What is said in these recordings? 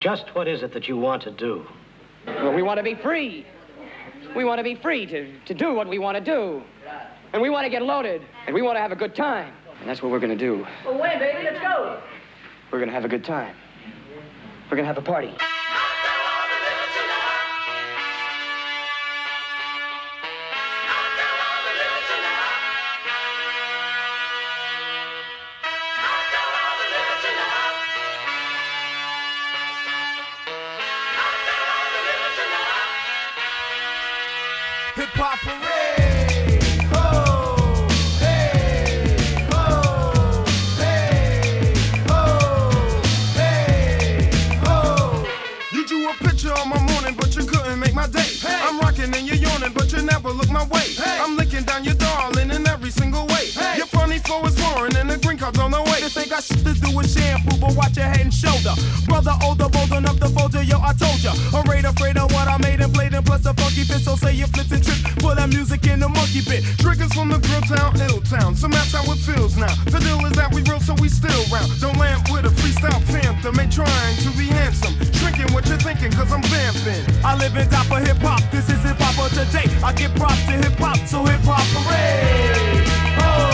Just what is it that you want to do? Well, we want to be free. We want to be free to do what we want to do. And we want to get loaded. And we want to have a good time. And that's what we're going to do. Well, when, baby? Let's go. We're going to have a good time. We're going to have a party. Hip Hop Hooray! Ho! Hey! Ho! Hey! Ho! Hey! Ho! You drew a picture of my morning, but you couldn't make my day. Hey! I'm rocking and you're yawning, but you never look my way. Hey! I'm licking down your darling in every single way. Hey! Your funny flow is foreign and the green card's on the way. This ain't got shit to do with shampoo, but watch your head and shoulder. Brother older, bold enough to fold you, yo, I told ya. Afraid of what I made and played, and plus a funky fit, so say you flips and trips for that music in the monkey bit. Triggers from the grill town, ill town, so that's how it feels now. The deal is that we real, so we still round. Don't lamp with a freestyle phantom, ain't trying to be handsome. Shrinking what you're thinking, cause I'm vamping. I live and die for hip hop, this is hip hop for today. I give props to hip hop, so hip hop hooray! Ho!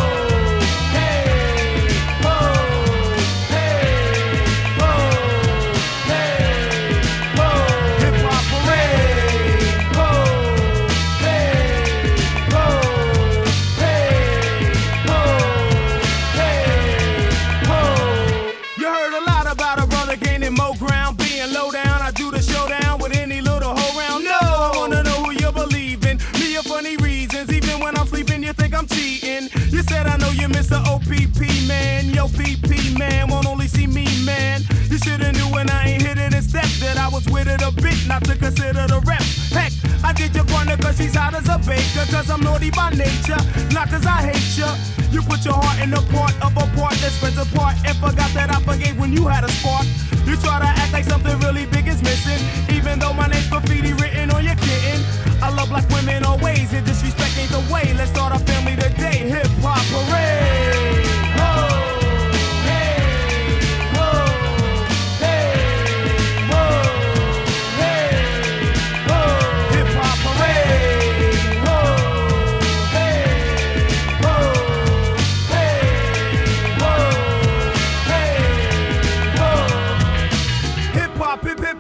You said I know you miss the OPP, man. Yo, PP, man, won't only see me, man. You shoulda knew when I ain't hit it in step that I was with it a bit, not to consider the rep. Heck, I did your partner cause she's hot as a baker, cause I'm naughty by nature, not cause I hate ya. You put your heart in the part of a part that spreads apart and forgot that I forgave when you had a spark. You try to act like something really big is missing, even though my name's graffiti written on your kitten. I love black women always, and disrespect ain't the way. Let's start our family today. Hip hop hooray! Ho! Hey! Ho! Hey! Ho! Hey! Ho! Hip hop hooray! Ho! Hey! Ho! Hey! Ho! Hey! Ho! Hip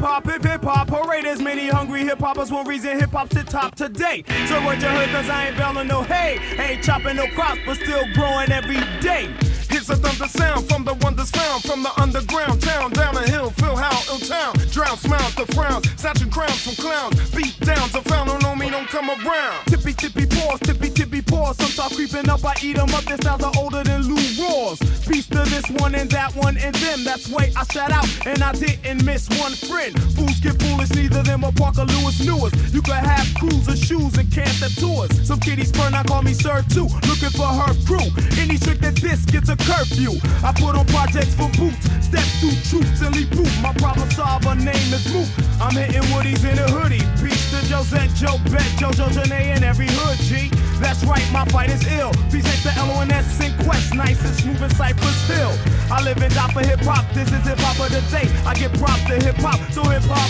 hop, hip hop, hooray! There's many hungry hip hoppers, one reason hip hop's the top today. So what you heard, cause I ain't bailing no hay, ain't chopping no crops, but still growing every day. Here's a thunder sound from the wonders found from the underground town, down a hill, feel how ill town. Drown smiles to frowns, snatching crowns from clowns. Beat downs, a found on me, don't come around. Tippy paws, some start creeping up, I eat them up. Their styles are older than Lou Rawls. Peace to this one and that one and them. That's why I shout out and I didn't miss one friend. Fools get foolish, neither them or Parker Lewis Newers. You could have crews of shoes and cancer tours. Some kitties burn, I call me Sir too. Looking for her crew. Any trick that this gets a curfew. I put on projects for boots, step through troops and leap poop. My problem solver name is Moot. I'm hitting woodies in a hoodie. Peace to Josette, Joe Bet, Jojo, Janae, and every hood G. That's right, my fight is ill. Peace ain't the LONS in Quest, nice and smooth in Cypress Hill. I live and die for hip hop. This is hip hop of the day. I give props to hip hop, so hip hop.